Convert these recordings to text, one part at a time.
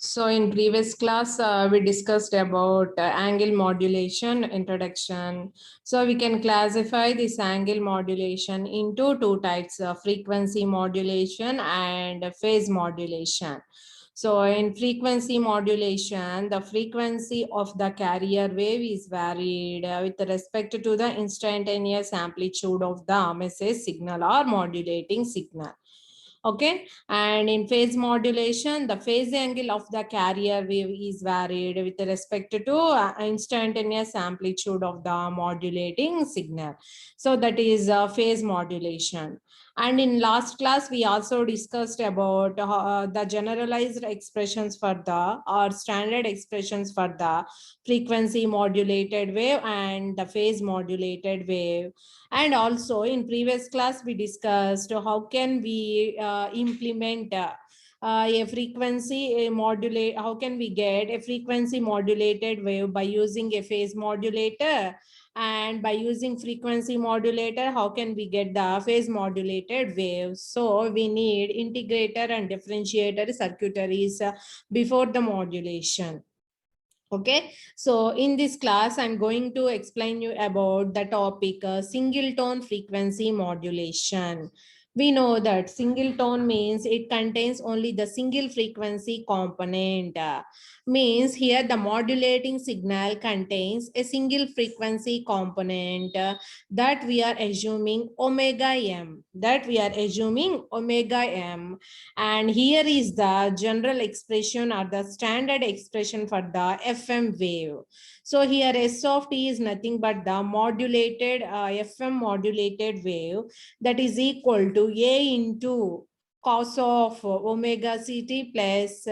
So in previous class, we discussed about angle modulation introduction. So we can classify this angle modulation into two types of frequency modulation and phase modulation. So in frequency modulation, the frequency of the carrier wave is varied with respect to the instantaneous amplitude of the message signal or modulating signal. Okay, and in phase modulation, the phase angle of the carrier wave is varied with respect to instantaneous amplitude of the modulating signal. So that is phase modulation. And in last class, we also discussed about the generalized expressions for the or standard expressions for the frequency modulated wave and the phase modulated wave. And also in previous class, we discussed how can we implement a frequency modulate, how can we get a frequency modulated wave by using a phase modulator, and by using frequency modulator, how can we get the phase modulated wave. So we need integrator and differentiator circuitries before the modulation. Okay, so in this class, I'm going to explain you about the topic single tone frequency modulation. We know that single tone means it contains only the single frequency component. Means here the modulating signal contains a single frequency component that we are assuming omega m. That we are assuming omega m. And here is the general expression or the standard expression for the FM wave. So here S of t is nothing but the modulated FM modulated wave that is equal to A into cos of omega ct plus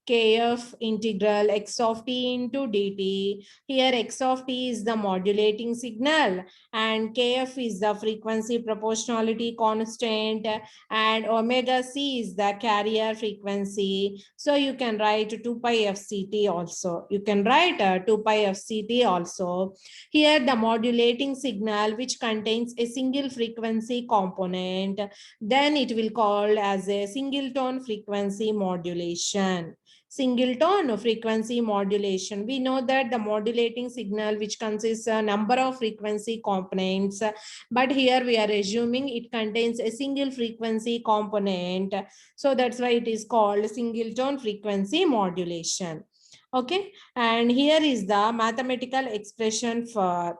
kf integral x of t into dt. Here x of t is the modulating signal and kf is the frequency proportionality constant and omega c is the carrier frequency. So you can write 2 pi fct also. You can write 2 pi fct also. Here the modulating signal which contains a single frequency component, then it will call as a single tone frequency modulation. Single tone frequency modulation. We know that the modulating signal which consists a number of frequency components, but here we are assuming it contains a single frequency component. So that's why it is called single tone frequency modulation. Okay, and here is the mathematical expression for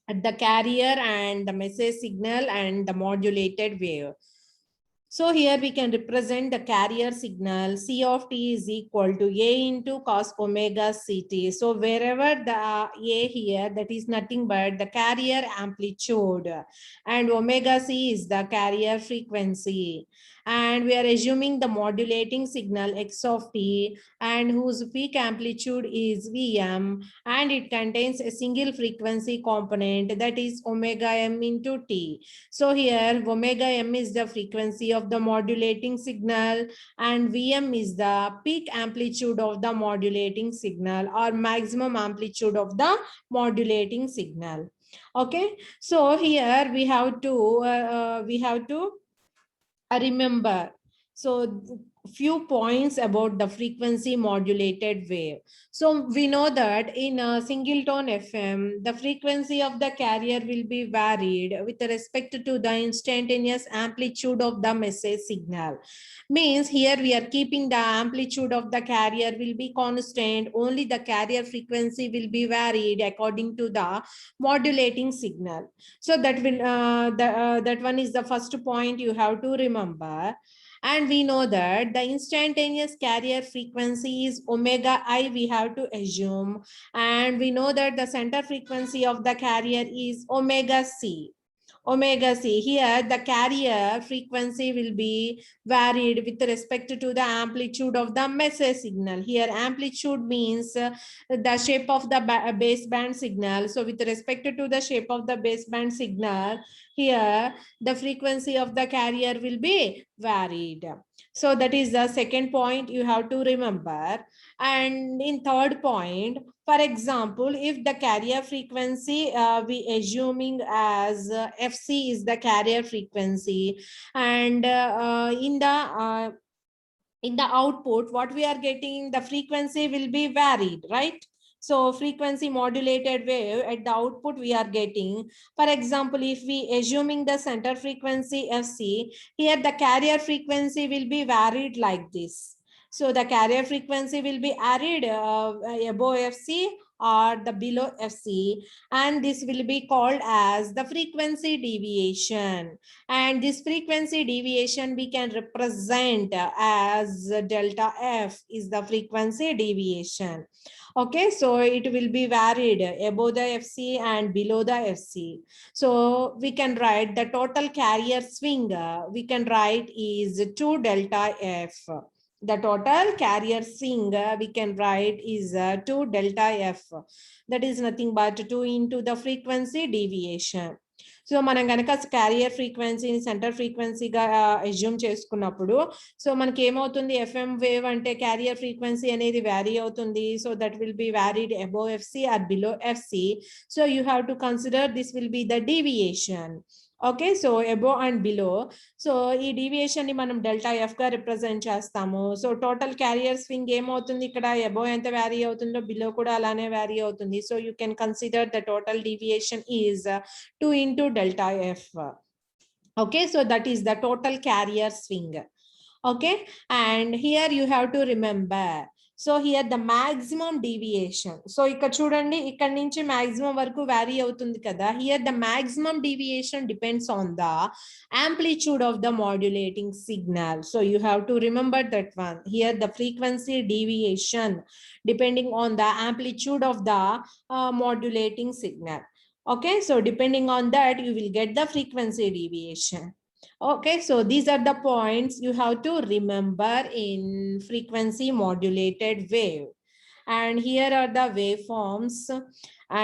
the carrier and the message signal and the modulated wave. So here we can represent the carrier signal C of t is equal to A into cos omega ct. So wherever the A here, that is nothing but the carrier amplitude and omega c is the carrier frequency. And we are assuming the modulating signal x of t and whose peak amplitude is Vm, and it contains a single frequency component that is omega m into t. So here omega m is the frequency of the modulating signal and Vm is the peak amplitude of the modulating signal or maximum amplitude of the modulating signal. Okay, so here we have to remember. So few points about the frequency modulated wave. So we know that in a single tone FM, the frequency of the carrier will be varied with respect to the instantaneous amplitude of the message signal. Means here we are keeping the amplitude of the carrier will be constant, only the carrier frequency will be varied according to the modulating signal. So that will that one is the first point you have to remember. And we know that the instantaneous carrier frequency is omega I, we have to assume. And we know that the center frequency of the carrier is omega c. Omega c. Here the carrier frequency will be varied with respect to the amplitude of the message signal. Here amplitude means the shape of the baseband signal. So with respect to the shape of the baseband signal, here the frequency of the carrier will be varied. So that is the second point you have to remember. And in third point, for example, if the carrier frequency we assuming as fc is the carrier frequency, and in the in the output, what we are getting, the frequency will be varied, right? So frequency modulated wave at the output we are getting. For example, if we assuming the center frequency FC, here the carrier frequency will be varied like this. So the carrier frequency will be varied above FC or the below FC, and this will be called as the frequency deviation. And this frequency deviation we can represent as delta F is the frequency deviation. Okay, so it will be varied above the FC and below the FC. So we can write the total carrier swing, we can write is 2 delta F. The total carrier swing we can write is 2 delta F. That is nothing but 2 into the frequency deviation. So మనం కనుక carrier ఫ్రీక్వెన్సీని center ఫ్రీక్వెన్సీగా assume చేసుకున్నప్పుడు so మనకి ఏమవుతుంది, FM wave అంటే carrier frequency అనేది vary అవుతుంది. So that will be varied above FC or below FC. So you have to consider this will be the deviation. Okay, so above and below. So ఈ deviation ని మనం delta F గా represent చేస్తాము. So total carrier swing ఏమవుతుంది, ఇక్కడ అబో ఎంత vary అవుతుందో below కూడా అలానే వ్యారీ అవుతుంది. So you can consider the total deviation is 2 into delta F. Okay, so that is the total carrier swing. Okay, and here you have to remember, so here the maximum deviation. So ఇక్కడ చూడండి, ఇక్కడ నుంచి maximum వరకు vary అవుతుంది కదా. Here the maximum deviation depends on the amplitude of the modulating signal. So you have to remember that one. Here the frequency deviation depending on the amplitude of the modulating signal. Okay, so depending on that you will get the frequency deviation. Okay, so these are the points you have to remember in frequency modulated wave. And here are the waveforms,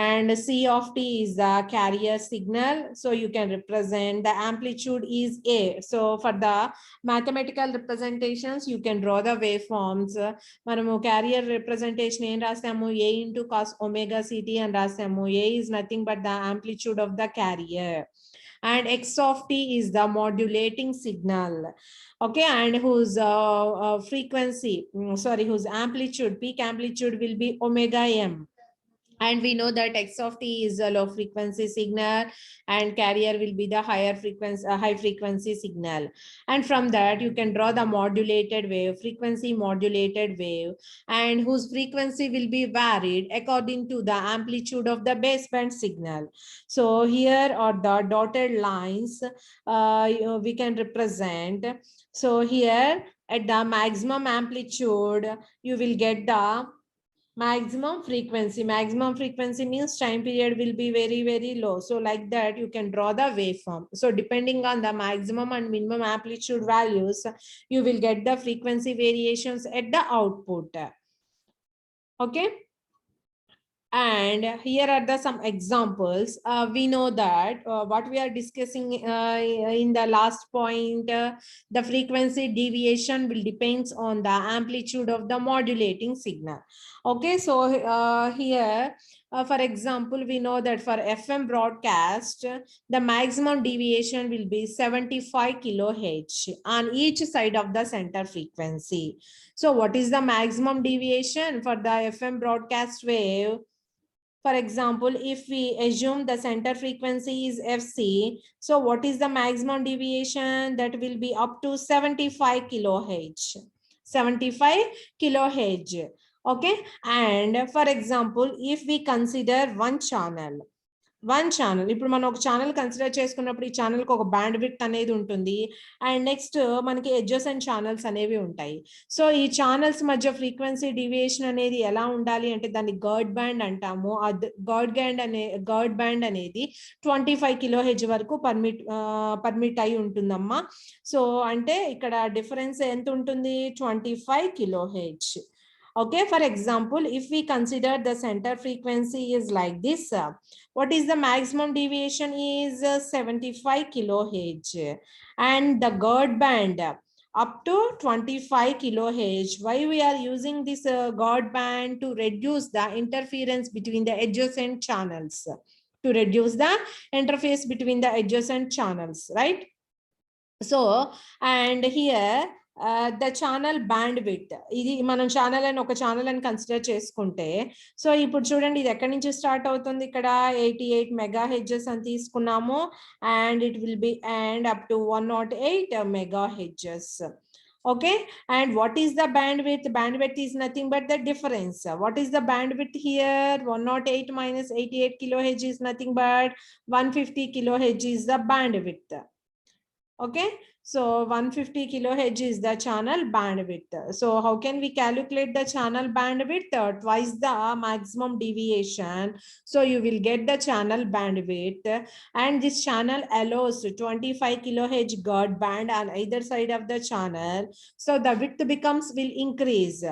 and C of t is the carrier signal. So you can represent the amplitude is A. So for the mathematical representations you can draw the waveforms. Manamu carrier representation em rasamu, A into cos omega ct and rasamu. A is nothing but the amplitude of the carrier, and x of t is the modulating signal. Okay, and whose frequency, whose amplitude, peak amplitude will be omega m. And we know that x of t is a low frequency signal and carrier will be the higher frequency, high frequency signal. And from that you can draw the modulated wave, frequency modulated wave, and whose frequency will be varied according to the amplitude of the baseband signal. So here are the dotted lines we can represent. So here at the maximum amplitude you will get the maximum frequency. Maximum frequency means time period will be very, very low. So like that, you can draw the waveform. So depending on the maximum and minimum amplitude values, you will get the frequency variations at the output. Okay. And here are the some examples. We know that what we are discussing in the last point, the frequency deviation will depends on the amplitude of the modulating signal. Okay, so here, for example, we know that for FM broadcast, the maximum deviation will be 75 kilohertz on each side of the center frequency. So what is the maximum deviation for the FM broadcast wave? For example, if we assume the center frequency is FC, so what is the maximum deviation? That will be up to 75 kilohertz. 75 kilohertz. Okay. And for example, if we consider one channel, ఇప్పుడు మనం ఒక channel consider చేసుకున్నప్పుడు ఈ ఛానల్కి ఒక band width అనేది ఉంటుంది, and next మనకి ఎడ్జసెంట్ ఛానల్స్ అనేవి ఉంటాయి. సో ఈ ఛానల్స్ మధ్య ఫ్రీక్వెన్సీ డివియేషన్ అనేది ఎలా ఉండాలి అంటే దాన్ని గర్డ్ బ్యాండ్ అంటాము. గర్డ్ బ్యాండ్ అనేది 25 కిలోహెర్ట్జ్ వరకు పర్మిట్ అయి ఉంటుందమ్మా. సో అంటే ఇక్కడ డిఫరెన్స్ ఎంత ఉంటుంది, 25 kilohertz. Okay, for example, if we consider the center frequency is like this, what is the maximum deviation is 75 kilohertz, and the gerd band up to 25 kilohertz. Why we are using this gerd band? To reduce the interference between the adjacent channels, to reduce the interface between the adjacent channels, right? So, and here the channel band width. ఇది మనం channel అని ఒక channel అని consider చేసుకుంటే, so ఇప్పుడు చూడండి ఇది ఎక్కడి నుంచి స్టార్ట్ అవుతుంది, ఇక్కడ 88 మెగా హెడ్జెస్ అని తీసుకున్నాము, and it will be and up to 108 mega hedges. Okay, and what is the bandwidth? Bandwidth is nothing but the difference. What is the bandwidth here? 108 minus 88 kilohertz is nothing but 150 kilohertz is the bandwidth. Okay, so 150 kilohertz is the channel bandwidth. So how can we calculate the channel bandwidth? Twice the maximum deviation. So you will get the channel bandwidth, and this channel allows 25 kilohertz guard band on either side of the channel. So the width will increase.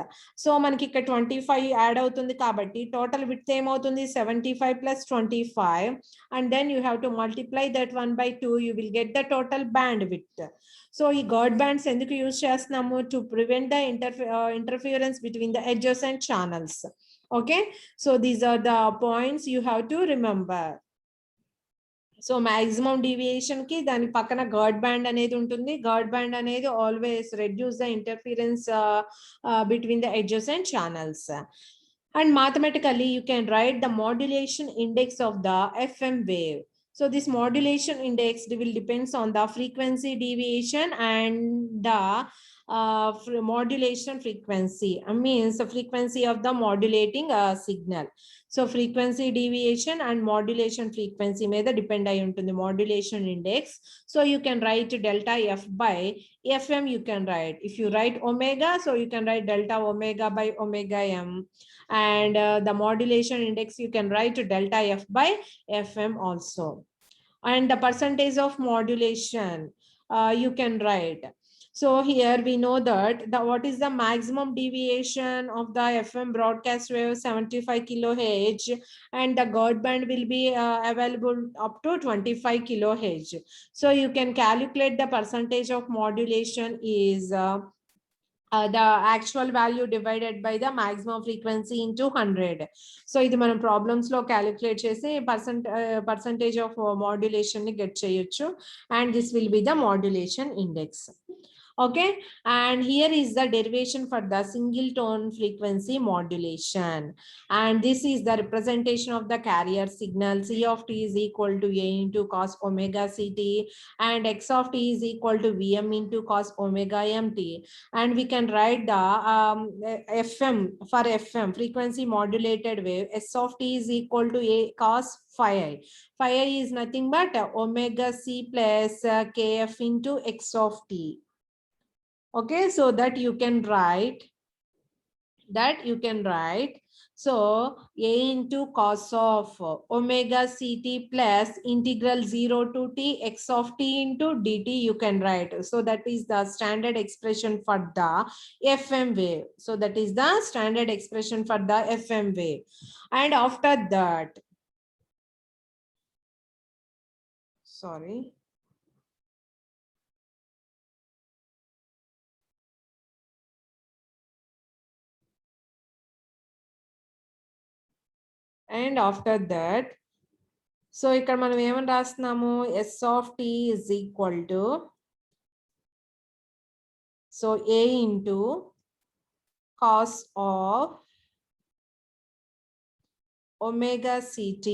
So manaki ikkada 25 add avutundi kabatti total width em avutundi 75 plus 25, and then you have to multiply that 1 by 2. You will get the total bandwidth. So ఈ guard bands ఎందుకు use చేస్తున్నాము? To prevent the interference between the adjacent channels. Okay, so these are the points you have to remember. So maximum deviation కి దాని పక్కన gourd band అనేది ఉంటుంది. Gourd band అనేది always reduce the interference between the adjacent channels. And mathematically you can write the modulation index of the FM wave. So this modulation index will depends on the frequency deviation and the modulation frequency. I means the frequency of the modulating signal. So frequency deviation and modulation frequency may depend on the modulation index. So you can write delta F by FM. You can write, if you write omega, so you can write delta omega by omega m. And the modulation index you can write delta F by FM also. And the percentage of modulation you can write. So here we know that what is the maximum deviation of the FM broadcast wave, 75 kilohertz, and the guard band will be available up to 25 kilohertz. So you can calculate the percentage of modulation is the actual value divided by the maximum frequency into 100. So ఇది మనం problems లో calculate చేసి percentage of modulation ని get చేయొచ్చు, and this will be the modulation index. Okay, and here is the derivation for the single tone frequency modulation, and this is the representation of the carrier signal. C of t is equal to A into cos omega ct, and x of t is equal to Vm into cos omega mt. And we can write the FM for FM frequency modulated wave, S of t is equal to A cos phi I. Phi I is nothing but omega c plus kf into x of t. Okay, so that you can write so A into cos of omega ct plus integral 0 to t x of t into dt you can write. So that is the standard expression for the FM wave. So that is the standard expression for the FM wave. And after that, sorry, and after that, so ఇక్కడ మనం ఏమని రాస్తున్నాము, S of t is equal to so A into cos of omega ct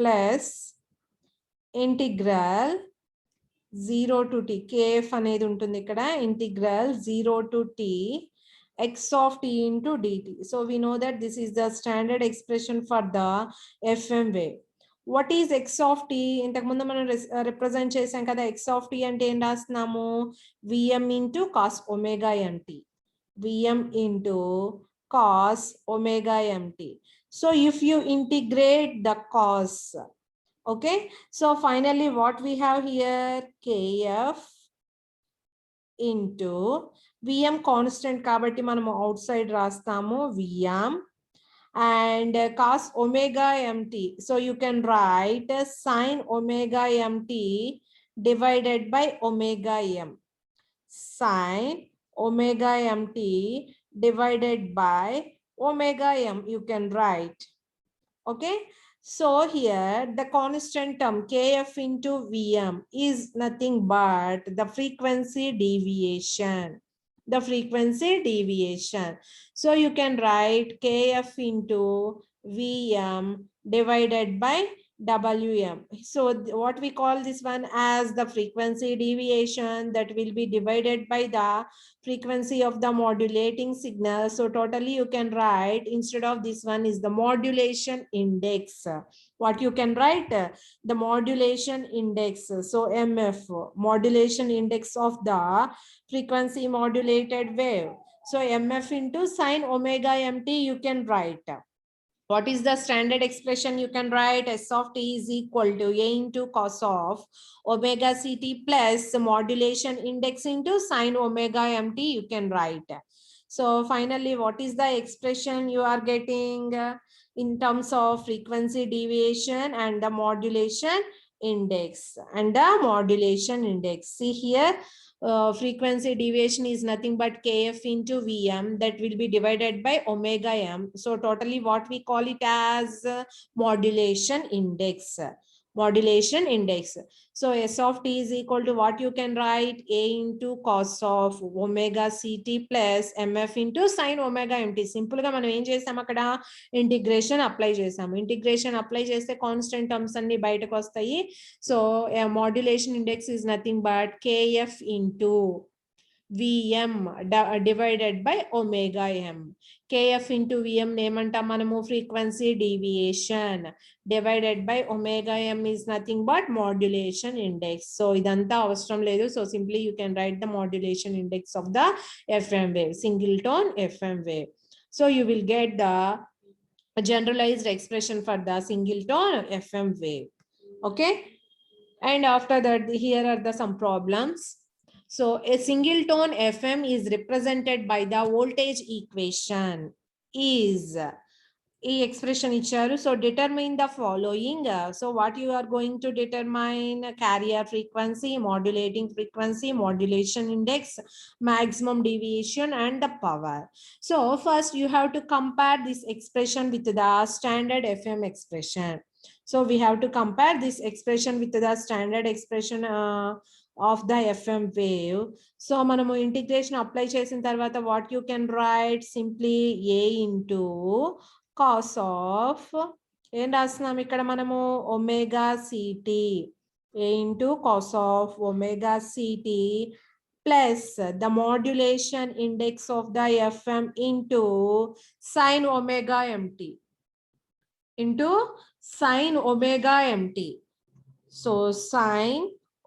plus integral 0 to t, kf అనేది ఉంటుంది ఇక్కడ, integral 0 to t x of t into dt. So we know that this is the standard expression for the FM wave. What is x of t? ఇంతకు ముందు మనం represent చేసాం కదా, x of t అంటే ఏం రాస్తున్నాము, Vm into cos omega mt. Vm into cos omega mt. So if you integrate the cos, okay, so finally what we have here, kf into Vm constant కాబట్టి మనము out side రాస్తాము Vm, and cos omega mt. So you can write sin omega mt divided by omega m. Sin omega mt divided by omega m you can write. Okay, So here the constant term kf into Vm is nothing but the frequency deviation. The frequency deviation. So you can write kf into Vm divided by Wm. So what we call this one as the frequency deviation that will be divided by the frequency of the modulating signal. So totally you can write, instead of this one is the modulation index. What you can write? The modulation index. So MF, modulation index of the frequency modulated wave. So MF into sine omega mt you can write. What is the standard expression? You can write S of t is equal to A into cos of omega ct plus modulation index into sine omega mt you can write. So finally, what is the expression you are getting in terms of frequency deviation and the modulation index? And the modulation index. See here, frequency deviation is nothing but kf into Vm, that will be divided by omega m. So totally what we call it as modulation index. Modulation index. So S of t is equal to what you can write? A into cos of omega ct plus mf into sine omega mt. Simple ga మనం ఏం చేసాం అక్కడ? Integration apply చేసాము. Integration apply చేస్తే constant terms అన్ని బయటకు వస్తాయి. So modulation index is nothing but kf into Vm divided by omega m. Kf into Vm ఏమంటాం మనము? frequency deviation divided by omega m is nothing but modulation index. So ఇదంతా అవసరం లేదు. So simply you can write the modulation index of the FM wave, single tone FM wave. So you will get the generalized expression for the single tone FM wave. Okay. And after that, here are the some problems. So a single tone FM is represented by the voltage equation is e expression icharu. So determine the following. So what you are going to determine? Carrier frequency, modulating frequency, modulation index, maximum deviation, and the power. So first you have to compare this expression with the standard FM expression. So we have to compare this expression with the standard expression of the FM wave. So మనము integration apply చేసిన తర్వాత what you can write? Simply A into cos of ఏం రాస్తున్నాం ఇక్కడ మనము? Omega city. A into cos of omega ct plus the modulation index of the FM into sine omega mt. Into sine omega mt. So sine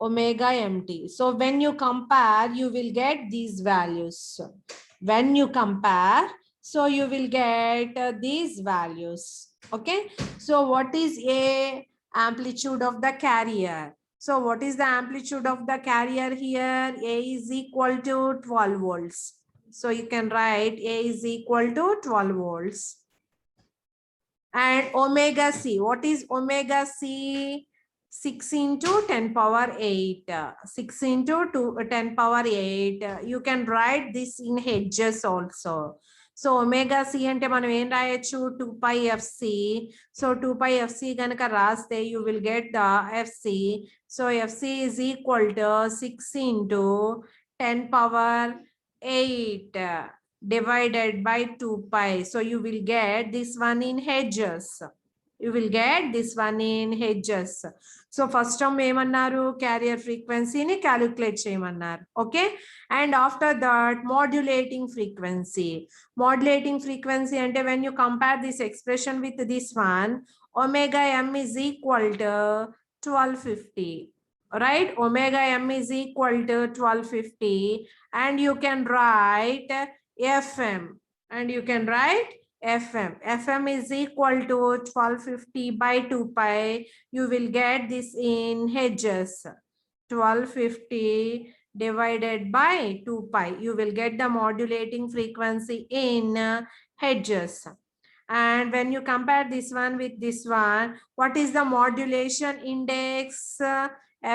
omega mt. So when you compare, you will get these values. When you compare, so you will get these values. Okay. So what is A? Amplitude of the carrier. So what is the amplitude of the carrier here? A is equal to 12 volts. So you can write A is equal to 12 volts. And omega c. What is omega c? 6 into 10 power 8. 6 into 10 power 8. You can write this in hedges also. So omega c ante manam em rayachu? 2 pi fc. So 2 pi fc ganaka raste you will get the fc. So fc is equal to 6 into 10 power 8 divided by 2 pi. So you will get this one in hedges. You will get this one in hedges. So first term ఏమన్నారు? Carrier frequency ni calculate చేయమన్నారు. Okay. And after that, modulating frequency. Modulating frequency ante when you compare this expression with this one, omega m is equal to 1250. Right? Omega m is equal to 1250. And you can write FM. And you can write FM. FM is equal to 1250 by 2 pi. You will get this in hedges. 1250 divided by 2 pi. You will get the modulating frequency in hedges. And when you compare this one with this one, what is the modulation index?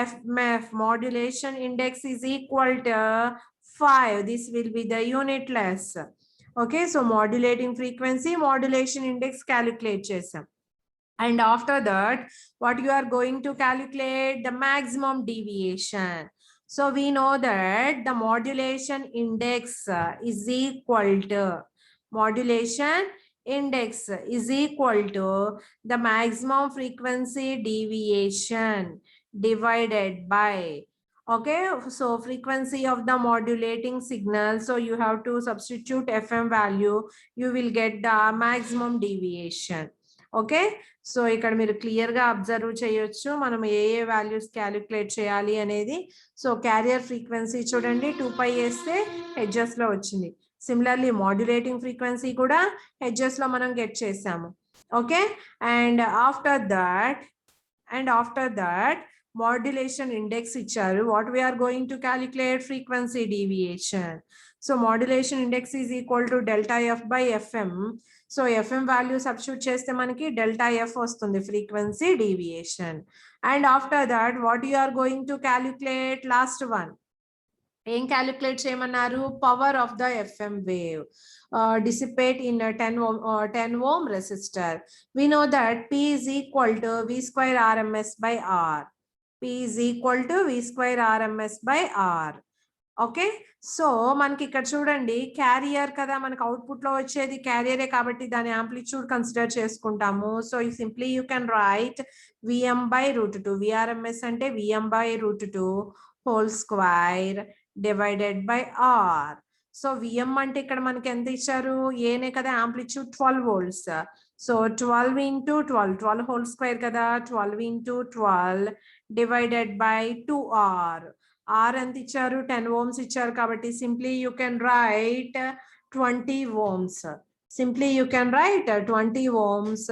FMF modulation index is equal to 5. This will be the unitless. Okay, so modulating frequency, modulation index calculate chesam. And after that, what you are going to calculate? The maximum deviation. So we know that the modulation index is equal to modulation index is equal to the maximum frequency deviation divided by, okay, so frequency of the modulating signal. So you have to substitute FM value, you will get the maximum deviation. Okay, so ఇక్కడ మీరు clear గా observe చేయొచ్చు మనం ఏ values calculate చేయాలి అనేది. So carrier frequency చూడండి 2π వేస్తే hedges లో వచ్చింది. సిమిలర్లీ మాడ్యులేటింగ్ ఫ్రీక్వెన్సీ కూడా హెడ్జెస్ లో మనం గెట్ చేసాము. Okay, and after that modulation index ఇచ్చారు. What we are going to calculate? Frequency deviation. So modulation index is equal to delta f by fm. So fm value substitute చేస్తే మనకి delta f వస్తుంది, frequency deviation. And after that what you are going to calculate? Last one, ఏం calculate చేయమన్నారు? Power of the FM wave dissipate in a 10 ohm resistor. We know that P is equal to V square RMS by R. P is equal to V square RMS by R. Okay, so మనకి ఇక్కడ చూడండి carrier కదా, మనకి output లో వచ్చేది క్యారియరే కాబట్టి దాని amplitude consider చేసుకుంటాము. So simply you can write Vm by √2. VRMS అంటే Vm by √2 whole square divided by R. So Vm అంటే ఇక్కడ మనకి ఎంత ఇచ్చారు? ఏనే కదా, amplitude 12 volts. So 12 into 12 whole square కదా, 12 into 12 divided by 2R. R ఎంత ఇచ్చారు? 10 ohms ఇచ్చారు కాబట్టి simply you can write 20 ohms. Simply you can write 20 ohms.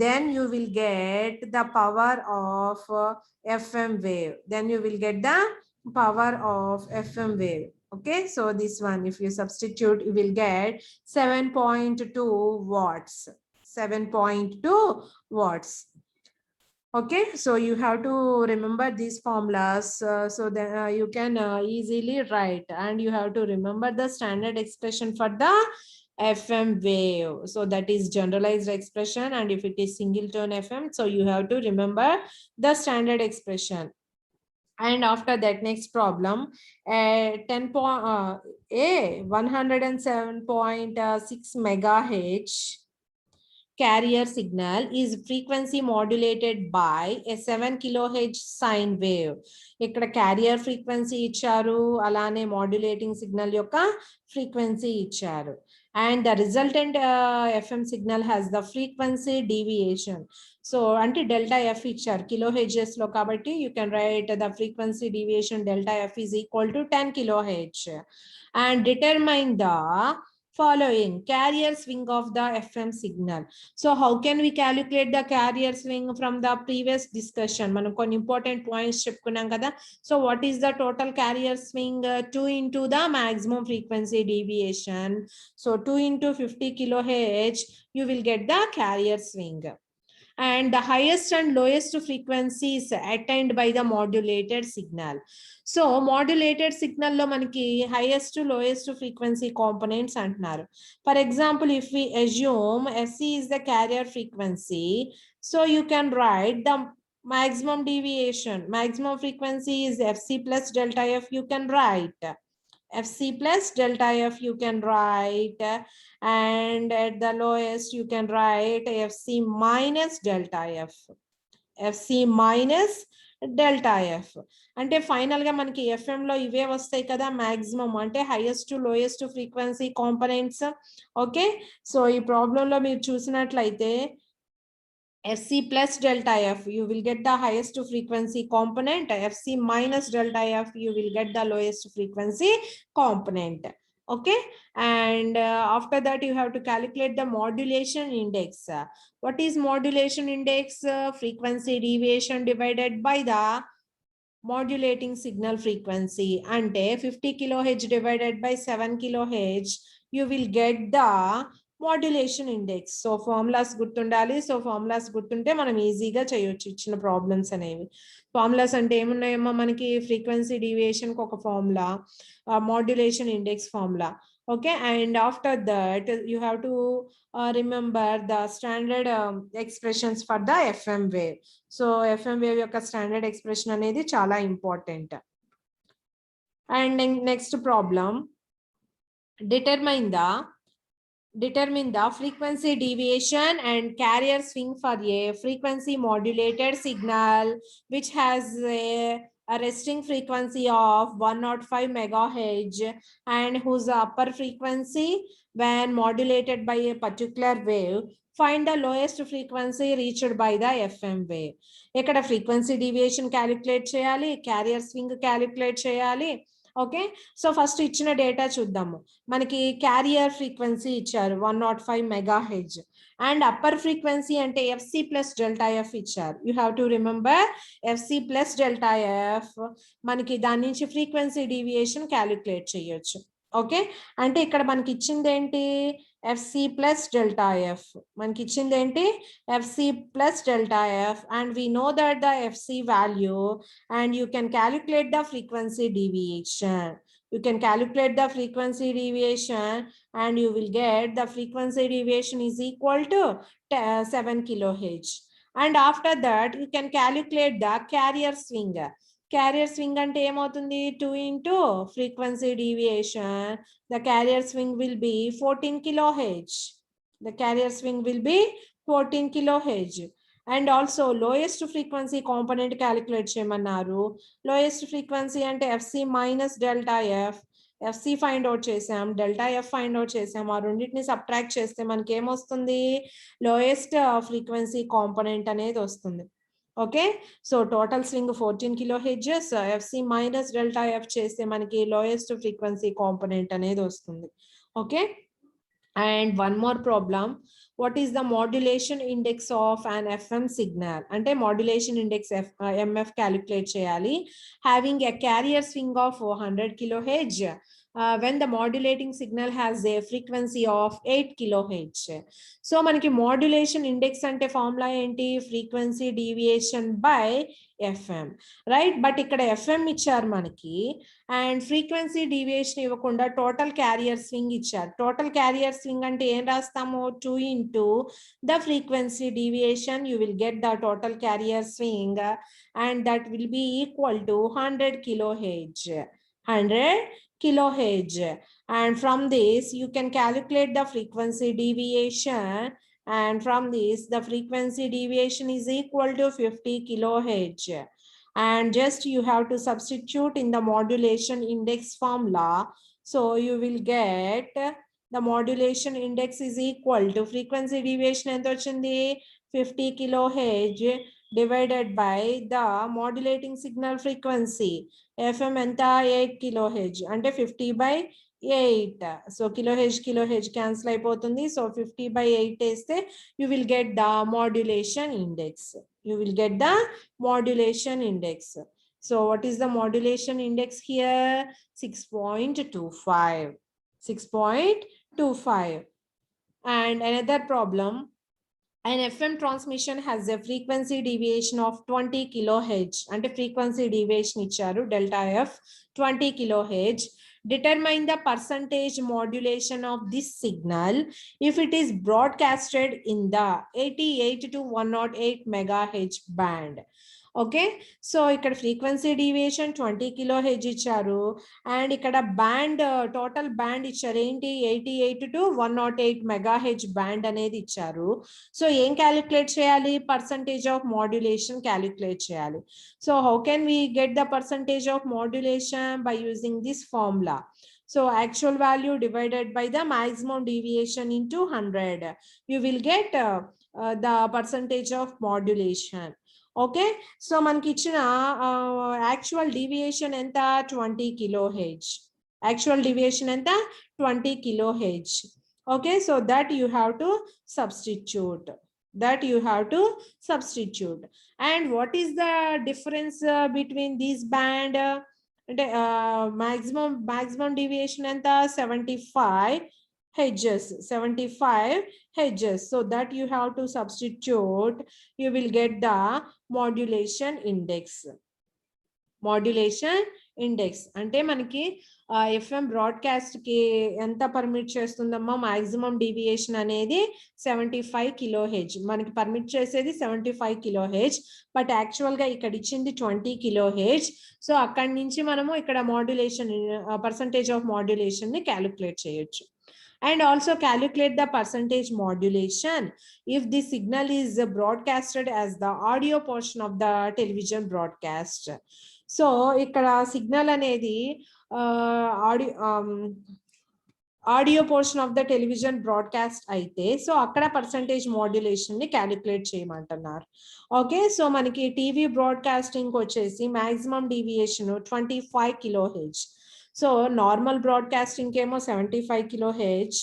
Then you will get the power of FM wave. Then you will get the power of FM wave. Okay, so this one if you substitute you will get 7.2 watts. 7.2 watts. Okay, so you have to remember these formulas so that you can easily write, and you have to remember the standard expression for the FM wave. So that is generalized expression, and if it is single tone FM, so you have to remember the standard expression. And after that, next problem, 107.6 megahertz carrier signal is frequency modulated by a 7 kilohertz sine wave. ఇక్కడ carrier frequency ఇచ్చారు, అలానే modulating signal యొక్క frequency ఇచ్చారు. And the resultant FM signal has the frequency deviation. So అంటే delta f ఇచ్చారు kilohertz లో కాబట్టి you can write the frequency deviation delta f is equal to 10 kilohertz. And determine the following carrier swing of the FM signal. So how can we calculate the carrier swing from the previous discussion? మనం కొన్ని important points చెప్పుకున్నాం కదా. So what is the total carrier swing? 2 into the maximum frequency deviation. So 2 into 50 kilohertz, you will get the carrier swing. And the highest and lowest frequencies attained by the modulated signal. So modulated signal lo manaki highest to lowest frequency components antunaru. For example, if we assume Fc is the carrier frequency, so you can write the maximum deviation. Maximum frequency is Fc plus delta f, you can write Fc plus delta f, you can write, and at the lowest you can write Fc minus delta f. Fc minus delta f అంటే final గా మనకి FM లో ఇవే వస్తాయి కదా, maximum అంటే highest to lowest frequency components. Okay, so ఈ problem లో మీరు చూసినట్లయితే Fc plus delta f, you will get the highest frequency component. Fc minus delta f, you will get the lowest frequency component. Okay, and after that you have to calculate the modulation index. What is modulation index? Frequency deviation divided by the modulating signal frequency. Ante 50 kilohertz divided by 7 kilohertz, you will get the modulation index. So formulas గుర్తుండాలి. So formulas గుర్తుంటే మనం ఈజీగా చేయొచ్చు ఇచ్చిన problems అనేవి. Formulas అంటే ఏమున్నాయమ్మా మనకి? Frequency deviation కి ఒక formula, modulation index formula, Okay, and after that you have to remember the standard expressions for the FM wave. So FM wave యొక్క standard expression అనేది చాలా important. And next problem, determine the frequency deviation and carrier swing for a frequency modulated signal which has a resting frequency of 105 megahertz and whose upper frequency when modulated by a particular wave. Find the lowest frequency reached by the FM wave. ఇక్కడ frequency deviation calculate చేయాలి, carrier swing calculate చేయాలి. Okay, so first ఇచ్చిన data చూద్దాము. మనకి carrier frequency ఇచ్చారు 105 megahertz and upper frequency అంటే FC plus delta F ఇచ్చారు. You have to remember FC plus delta F. మనకి దాని నుంచి ఫ్రీక్వెన్సీ డీవియేషన్ క్యాలిక్యులేట్ చేయొచ్చు. ఓకే, అంటే ఇక్కడ మనకి ఇచ్చింది ఏంటి, ఎఫ్సి ప్లస్ డెల్టా ఎఫ్. మనకి ఇచ్చింది ఏంటి, FC plus delta F and we know that the FC value and you can calculate the frequency deviation. You can calculate the frequency deviation and you will get the frequency deviation is equal to 7 kilohertz. And after that you can calculate the carrier swing. Carrier swing ante ఏమవుతుంది, 2 into frequency deviation. The carrier swing will be 14 kilohertz. The carrier swing will be 14 kilohertz. And also lowest frequency component calculate చేయమన్నారు. Lowest frequency అంటే FC minus delta F. FC find out చేసాం, delta F find out చేసాం. ఆ రెండింటిని subtract చేస్తే మనకి ఏమొస్తుంది, lowest frequency component అనేది వస్తుంది. Okay, so total swing 14 kilo hedges, FC minus delta F చేస్తే మనకి లోయెస్ట్ ఫ్రీక్వెన్సీ కాంపోనెంట్ అనేది వస్తుంది. Okay, and one more problem, what is the modulation index of an FM signal? Ante modulation index MF calculate cheyali having a carrier swing of 100 kilohertz when the modulating signal has a frequency of 8 kilohertz. So manaki modulation index ante formula enti, frequency deviation by FM, right? But ikkada FM ichcharu manaki and frequency deviation ఇవ్వకుండా total carrier swing ఇచ్చారు. total carrier swing అంటే ఏం రాస్తాము, 2 into the frequency deviation. You will get the total carrier swing and that will be equal to 100 kilohertz. 100 kilohertz. And from this you can calculate the frequency deviation, and from this the frequency deviation is equal to 50 kilohertz. And just you have to substitute in the modulation index formula. So you will get the modulation index is equal to frequency deviation ఎంత వచ్చింది, 50 kilohertz divided by the modulating signal frequency FM ఎంత, 8 kilohertz అంటే 50 by 8. So kilohertz cancel అయిపోతుంది. So 50 by 8 వేస్తే you will get the modulation index. You will get the modulation index. So what is the modulation index here, 6.25. 6.25. And another problem, an FM transmission has a frequency deviation of 20 kilohertz and frequency deviation icharu delta f 20 kilohertz. Determine the percentage modulation of this signal if it is broadcasted in the 88 to 108 megahertz band. Okay, so ఇక్కడ frequency deviation 20 kilo hedge ఇచ్చారు and ఇక్కడ band total band ఇచ్చారు ఏంటి, 88 to 108 mega hedge band అనేది ఇచ్చారు. So ఏం calculate చేయాలి, percentage of modulation calculate చేయాలి. So how can we get the percentage of modulation by using this formula. So actual value divided by the maximum deviation into 100. You will get the percentage of modulation. Okay, so మనకి ఇచ్చిన actual deviation ఎంత, 20 kilohertz. Actual deviation ఎంత, 20 kilohertz. Okay, so that you have to substitute. And what is the difference between these band? అంటే maximum deviation ఎంత, 75 hertz. 75 hertz. So that you have to substitute. You will get the modulation index. Index అంటే మనకి FM broadcast కి ఎంత permit చేస్తుందమ్మా, maximum deviation అనేది 75 kilohertz మనకి permit చేసేది 75 kilohertz, but actual గా ఇక్కడ ఇచ్చింది 20 కిలోహెర్ట్జ్. సో అక్కడి నుంచి మనము ఇక్కడ మాడ్యులేషన్ పర్సంటేజ్ ఆఫ్ మాడ్యులేషన్ ని క్యాలిక్యులేట్ చేయొచ్చు. And also calculate the percentage modulation if the signal is broadcasted as the audio portion of the television broadcast. So ఇక్కడ సిగ్నల్ అనేది audio portion of the television broadcast అయితే so అక్కడ percentage modulation ని calculate చేయమంటున్నారు. Okay, so మనకి TV broadcasting వచ్చేసి maximum deviation 25 kilohertz. So normal broadcasting ఏమో 75 kilohertz.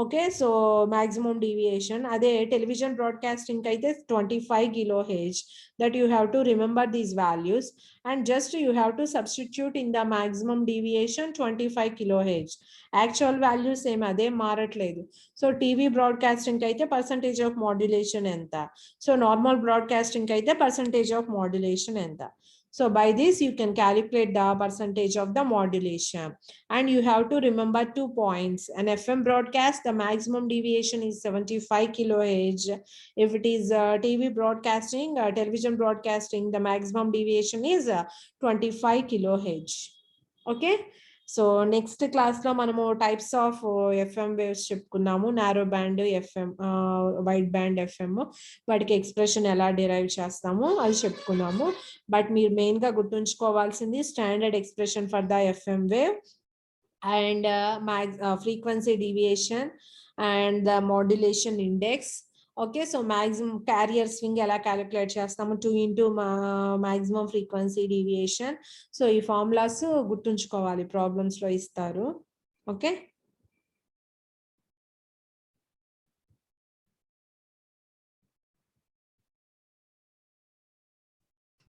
Okay, so maximum deviation. అదే టెలివిజన్ బ్రాడ్కాస్టింగ్ అయితే 25 kilohertz. that you have to remember these values and just you have to substitute in the maximum deviation 25 kilohertz. Actual values same ade maratledu. So TV broadcasting kaithe percentage of modulation enta, so normal broadcasting kaithe percentage of modulation enta. So by this you can calculate the percentage of the modulation, and you have to remember 2 points. An FM broadcast, the maximum deviation is 75 kilohertz. If it is TV broadcasting, television broadcasting, the maximum deviation is 25 kilohertz. Okay, so next class lo manamu types of FM waves చెప్పుకున్నాము. Narrow band FM, wide band FM, వాటికి expression ఎలా derive చేస్తాము అది చెప్పుకున్నాము. But మీరు main గా గుర్తుంచుకోవాల్సింది standard expression for the FM wave and frequency deviation and the modulation index. Okay, so maximum carrier swing ela calculate chestamu 2 into maximum frequency deviation. So ee formulas gurtunchukovali, problems lo istaru. Okay.